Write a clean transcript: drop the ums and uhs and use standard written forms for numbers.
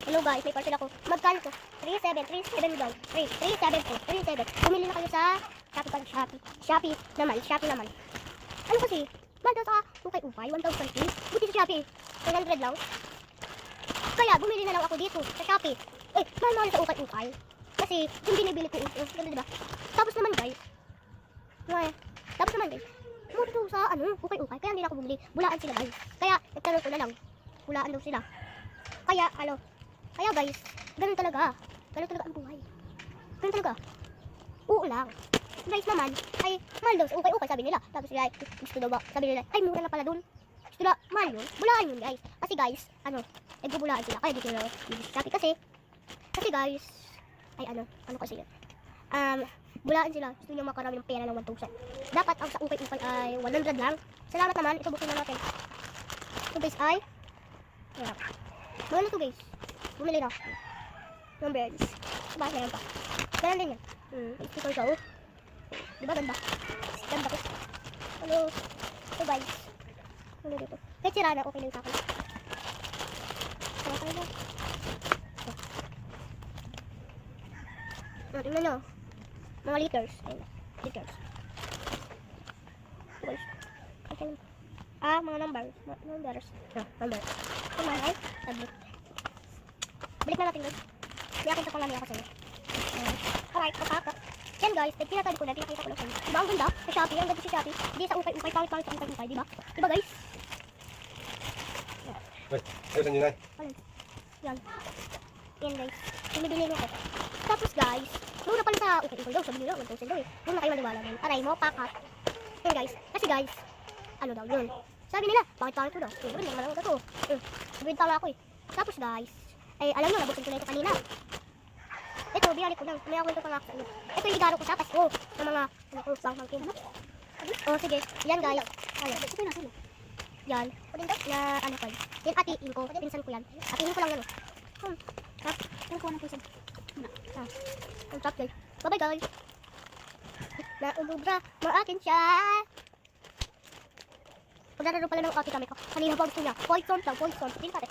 Hello guys, may parcel ako. Magkano to? 37 guys. 37 Bumili na kayo sa Shopee naman. Ano kasi? Mahal daw sa ukay-ukay, 1,000 piece. Buti sa Shopee, 100 lang. Kaya bumili na lang ako dito sa Shopee. Mahal sa ukay-ukay. Kasi yung binibili ko ito, ganda diba? Tapos naman guys, mura daw sa ukay-ukay. Kaya hindi na ako bumili. Bulaan sila guys. Kaya nagtanong ko na lang. Bulaan daw sila. Kaya guys, ganun talaga ang buhay. Ganun talaga. Oo lang. Guys naman, ay mahal daw sa ukay-ukay sabi nila. Tapos sila, gusto daw ba, sabi nila, ay mura na pala dun. Gusto nila, mahal yun. Bulaan yun guys. Kasi guys, nagbubulaan sila. Kaya dito na Shopee kasi guys, ay kasi yun. Bulaan sila. Gusto nyo makarami ng pera ng 1,000. Dapat ang sa ukay-ukay ay 100 lang. Salamat naman, isubukin na natin. Ito guys ay, Bumili to guys. Bumili na. Numbers. Diba? Meron pa. Ganun din yan. Sticker siya. Diba ganda? Ganda ko. Hello. Ito guys. Ano dito? Kahit sira na, okay lang sa akin. Okay na. Tingnan nyo. Mga liters. Ayun na. Liters. Guys. Okay lang. Mga numbers. Numbers. Number. Ay, tablet. Balik na natin guys. Iyakin ko lang niya ako sa'yo. Alright, okay. Yan guys, pinatabi ko na, pinakita ko lang sa'yo. Diba ang ganda? Sa Shopee, ang ganda sa Shopee. Hindi sa ukay-ukay, pangit sa ukay-ukay, diba? Diba guys? Ayusin nyo na. Yan. Yan guys. Binibili nyo ko. Tapos guys, mura pala sa ukay-ukay daw. Sabi nyo lang, 1,000 daw eh. Huwag na kayo maniwala nun. Aray mo, pakat. Yan guys. Kasi guys, ano daw yun? Sabi nila, bakit ko daw? Hindi naman lang ito. Bibenta lang ako eh. Tapos guys, alam nyo, nabutin ko na ito kanina. Ito, binalik ko lang. May ako ito pangako sa inyo. Ito yung igaro ko sa pasko ng mga pang-pangkin. Sige. Yan guys. Ito yung natin. Yan. Na ko. Yan atiin ko. Pinsan ko yan. Atiin ko lang yan. Yan ko ng pinsan. Ang top guys. Bye-bye guys. Naumubra. Maakin siya. Pagdararo pala ng ate kami ko. Kanina pa gusto niya. Voice sound lang. Hindi natin.